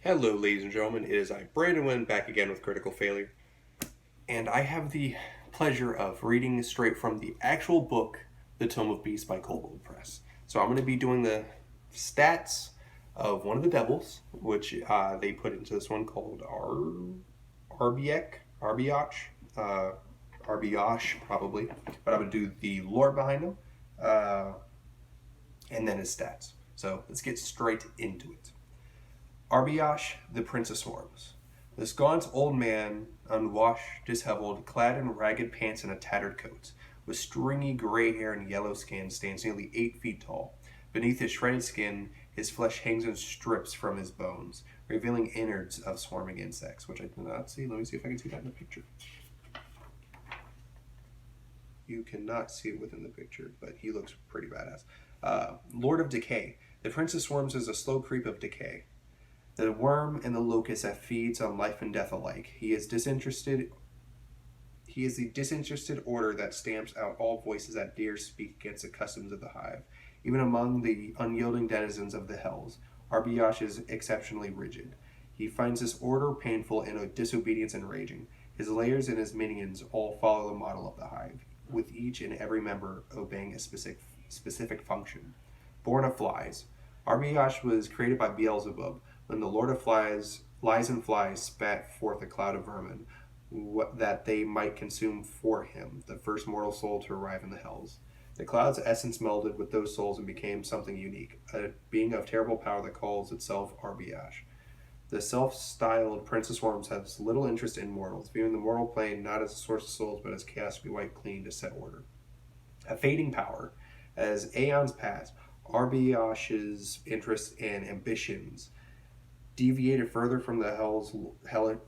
Hello, ladies and gentlemen. It is I, Brandon Wynn, back again with Critical Failure. And I have the pleasure of reading straight from the actual book, The Tome of Beasts by Coldwood Press. So I'm going to be doing the stats of one of the devils, which they put into this one called Arbeyach, Arbeyach, probably. But I'm going to do the lore behind him, and then his stats. So let's get straight into it. Arbeyach, the Prince of Swarms. This gaunt old man, unwashed, disheveled, clad in ragged pants and a tattered coat, with stringy gray hair and yellow skin, stands nearly 8 feet tall. Beneath his shredded skin, his flesh hangs in strips from his bones, revealing innards of swarming insects, which I did not see. Let me see if I can see that in the picture. You cannot see it within the picture, but he looks pretty badass. Lord of Decay. The Prince of Swarms is a slow creep of decay. The worm and the locust that feeds on life and death alike. He is the disinterested order that stamps out all voices that dare speak against the customs of the hive. Even among the unyielding denizens of the hells, Arbeyach is exceptionally rigid. He finds this order painful and disobedience enraging. His layers and his minions all follow the model of the hive, with each and every member obeying a specific function. Born of Flies. Arbeyach was created by Beelzebub, when the Lord of Flies, Lies and Flies spat forth a cloud of vermin, that they might consume for him the first mortal soul to arrive in the hells. The cloud's essence melded with those souls and became something unique, a being of terrible power that calls itself Arbeyach. The self-styled Prince of Swarms has little interest in mortals, viewing the mortal plane not as a source of souls, but as chaos to be wiped clean to set order. A fading power. As aeons pass, Arbeyach's interests and ambitions deviated further from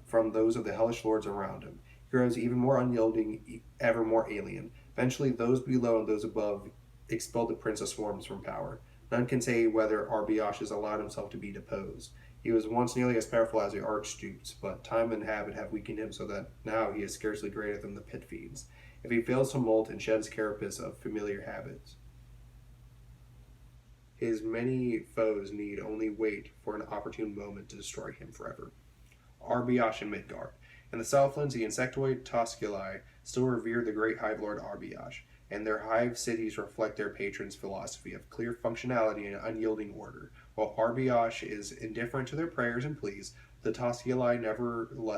from those of the hellish lords around him. He grows even more unyielding, ever more alien. Eventually, those below and those above expelled the Prince of Swarms from power. None can say whether Arbeyach has allowed himself to be deposed. He was once nearly as powerful as the Archdukes, but time and habit have weakened him so that now he is scarcely greater than the pit fiends, if he fails to molt and shed his carapace of familiar habits. His many foes need only wait for an opportune moment to destroy him forever. Arbeyach and Midgard. In the Southlands, the insectoid Tosculi still revere the great hive lord Arbeyach, and their hive cities reflect their patron's philosophy of clear functionality and unyielding order. While Arbeyach is indifferent to their prayers and pleas, the Tosculi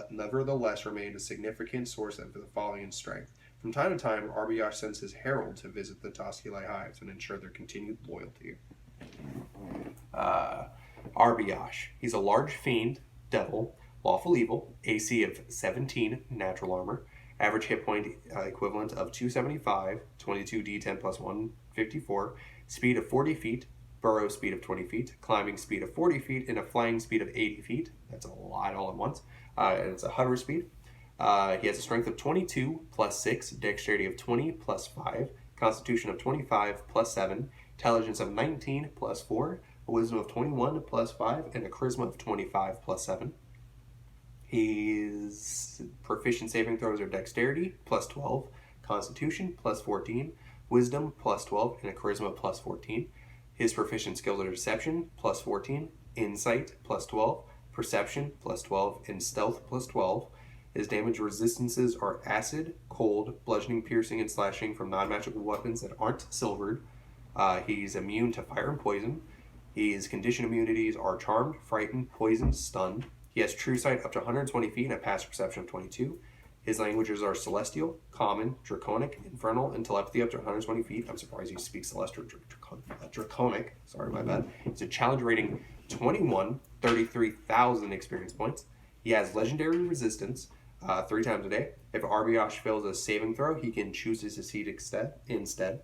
nevertheless remain a significant source of the following in strength. From time to time, Arbeyach sends his herald to visit the Tosculi hives and ensure their continued loyalty. Arbeyach. He's a large fiend, devil, lawful evil, AC of 17, natural armor, average hit point equivalent of 275, 22d10 plus 154, speed of 40 feet, burrow speed of 20 feet, climbing speed of 40 feet, and a flying speed of 80 feet. That's a lot all at once. And it's a hover speed. He has a strength of 22 plus 6, dexterity of 20 plus 5, constitution of 25 plus 7, intelligence of 19 plus 4, a wisdom of 21 plus 5, and a charisma of 25 plus 7. His proficient saving throws are dexterity plus 12, constitution plus 14, wisdom plus 12, and a charisma plus 14. His proficient skills are deception plus 14, insight plus 12, perception plus 12, and stealth plus 12. His damage resistances are acid, cold, bludgeoning, piercing, and slashing from non-magical weapons that aren't silvered. He's immune to fire and poison. His condition immunities are charmed, frightened, poisoned, stunned. He has true sight up to 120 feet and a passive perception of 22. His languages are celestial, common, draconic, infernal, and telepathy up to 120 feet. I'm surprised he speaks celestial draconic. Sorry, my bad. It's a challenge rating 21, 33,000 experience points. He has legendary resistance 3 times a day. If Arbeyach fails a saving throw, he can choose to succeed instead.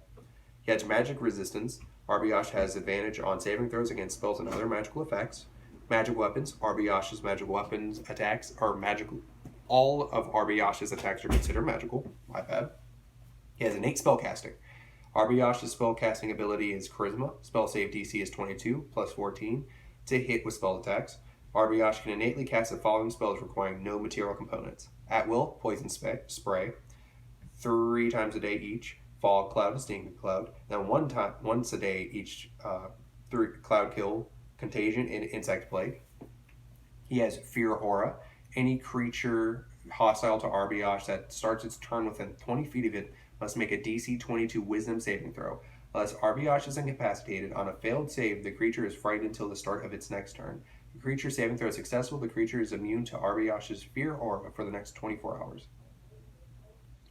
He has magic resistance. Arbeyach has advantage on saving throws against spells and other magical effects. Magic weapons. Arbeyach's magical weapons attacks are magical. All of Arbeyach's attacks are considered magical. My bad. He has innate spellcasting. Arbeyach's spellcasting ability is Charisma. Spell save DC is 22 plus 14 to hit with spell attacks. Arbeyach can innately cast the following spells requiring no material components. At will, poison spray, 3 times a day each. Fog cloud and stinging cloud. Then once a day each 3 cloud kill, contagion, and insect plague. He has Fear Aura. Any creature hostile to Arbeyach that starts its turn within 20 feet of it must make a DC 22 Wisdom saving throw. Unless Arbeyach is incapacitated, on a failed save, the creature is frightened until the start of its next turn. If the creature saving throw is successful, the creature is immune to Arbeyach's Fear Aura for the next 24 hours.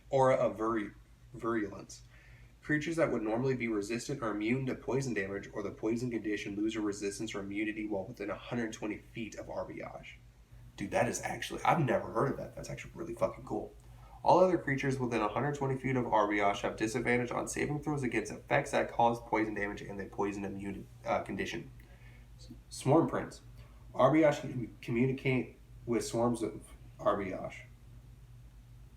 Aura of Virulence. Creatures that would normally be resistant or immune to poison damage or the poison condition lose a resistance or immunity while within 120 feet of Arbeyach. Dude, that is actually... I've never heard of that. That's actually really fucking cool. All other creatures within 120 feet of Arbeyach have disadvantage on saving throws against effects that cause poison damage and the poison immune condition. Swarm Prince. Arbeyach can communicate with swarms of Arbeyach.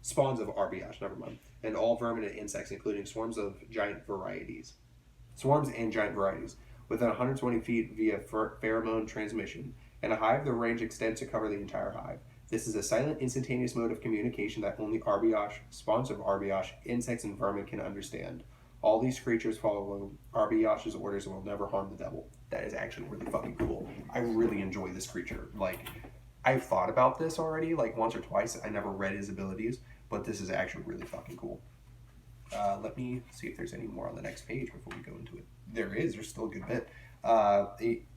Spawns of Arbeyach, never mind. And all vermin and insects, including swarms and giant varieties. Within 120 feet via pheromone transmission. In a hive, the range extends to cover the entire hive. This is a silent, instantaneous mode of communication that only Arbeyach, spawns of Arbeyach, insects, and vermin can understand. All these creatures follow Arbeyach's orders and will never harm the devil. That is actually really fucking cool. I really enjoy this creature. Like, I've thought about this already, like, once or twice. I never read his abilities, but this is actually really fucking cool. Let me see if there's any more on the next page before we go into it. There's still a good bit.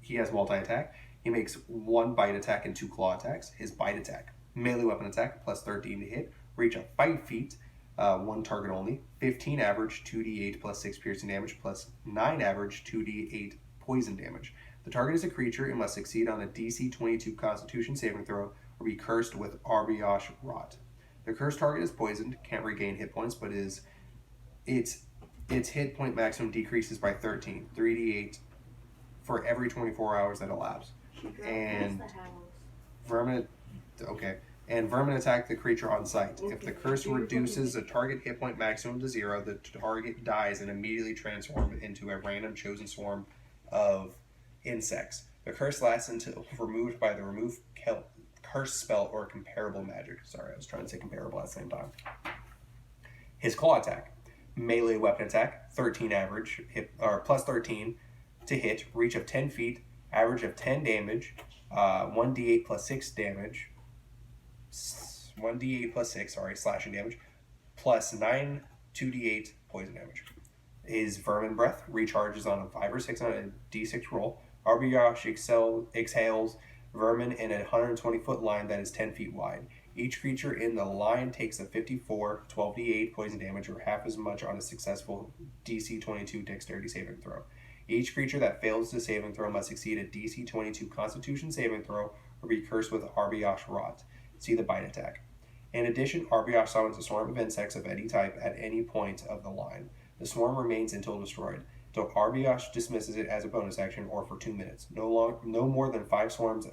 He has multi-attack. He makes 1 bite attack and 2 claw attacks. His bite attack, melee weapon attack, plus 13 to hit. Reach of 5 feet, 1 target only. 15 average, 2d8 plus 6 piercing damage, plus 9 average, 2d8 poison damage. The target is a creature and must succeed on a DC 22 Constitution saving throw or be cursed with Arbeyach Rot. The cursed target is poisoned, can't regain hit points, but its hit point maximum decreases by 13, 3d8 for every 24 hours that elapse. And vermin attack the creature on sight. If the curse reduces the target hit point maximum to 0, the target dies and immediately transforms into a random chosen swarm of insects. The curse lasts until removed by the curse spell or comparable magic. Sorry, I was trying to say comparable at the same time. His claw attack, melee weapon attack, 13 average, plus 13 to hit, reach of 10 feet, average of 10 damage, 1d8 plus 6 damage, 1d8 plus 6, slashing damage, plus 9 2d8 poison damage. His Vermin Breath recharges on a 5 or 6 on a d6 roll. Arbeyach exhales vermin in a 120-foot line that is 10 feet wide. Each creature in the line takes a 54 12d8 poison damage or half as much on a successful DC 22 dexterity saving throw. Each creature that fails the saving throw must succeed a DC 22 Constitution saving throw or be cursed with Arbeyach Rot. See the bite attack. In addition, Arbeyach summons a swarm of insects of any type at any point of the line. The swarm remains until destroyed. Until Arbeyach dismisses it as a bonus action or for 2 minutes. No more than 5 swarms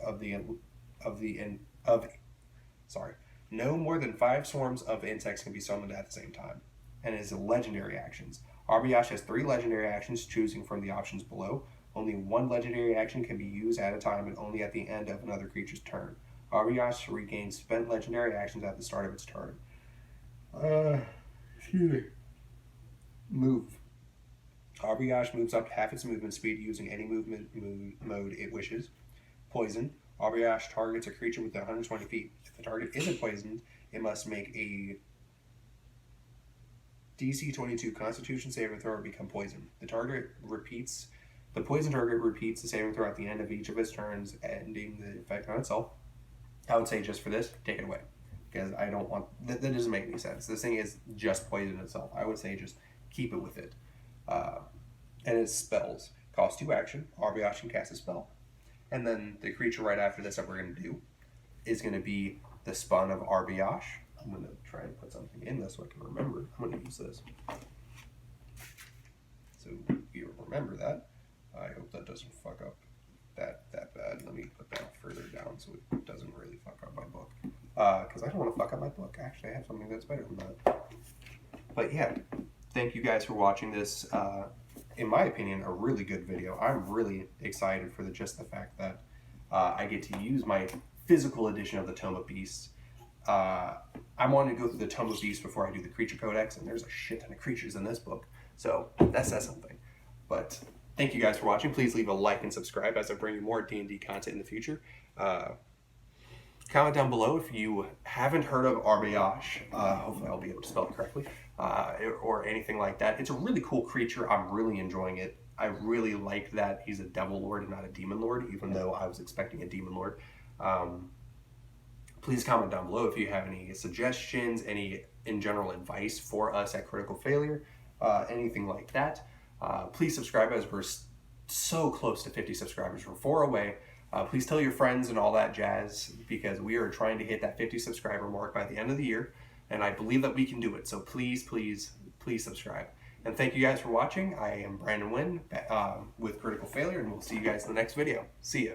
No more than 5 swarms of insects can be summoned at the same time. And his legendary actions. Arbeyach has 3 legendary actions, choosing from the options below. Only 1 legendary action can be used at a time and only at the end of another creature's turn. Arbeyach regains spent legendary actions at the start of its turn. Move. Arbeyach moves up to half its movement speed using any movement mode it wishes. Poison. Arbeyach targets a creature within 120 feet. If the target isn't poisoned, it must make a DC 22 Constitution saving throw or become poisoned. The poison target repeats the saving throw at the end of each of its turns, ending the effect on itself. I would say just for this, take it away. Because I don't want... That doesn't make any sense. This thing is just poison itself. I would say just keep it with it. And its spells. Cost 2 action. Arbeyach can cast a spell. And then the creature right after this that we're going to do is going to be the Spawn of Arbeyach. I'm going to try and put something in this so I can remember. I'm going to use this. So you remember that. I hope that doesn't fuck up that bad. Let me put that further down so it doesn't really fuck up my book. Because I don't want to fuck up my book. Actually, I have something that's better than that. But yeah, thank you guys for watching this. In my opinion, a really good video. I'm really excited for just the fact that I get to use my physical edition of the Tome of Beasts. I wanted to go through the Tome of Beasts before I do the Creature Codex, and there's a shit ton of creatures in this book. So that says something. But thank you guys for watching. Please leave a like and subscribe as I bring you more D&D content in the future. Comment down below if you haven't heard of Arbeyach. Hopefully I'll be able to spell it correctly. Or anything like that. It's a really cool creature. I'm really enjoying it. I really like that he's a devil lord and not a demon lord, even though I was expecting a demon lord. Please comment down below if you have any suggestions, any in general advice for us at Critical Failure, anything like that. Please subscribe, as we're so close to 50 subscribers. We're 4 away. Please tell your friends and all that jazz, because we are trying to hit that 50 subscriber mark by the end of the year, and I believe that we can do it. So please, please, please subscribe. And thank you guys for watching. I am Brandon Wynn with Critical Failure, and we'll see you guys in the next video. See ya.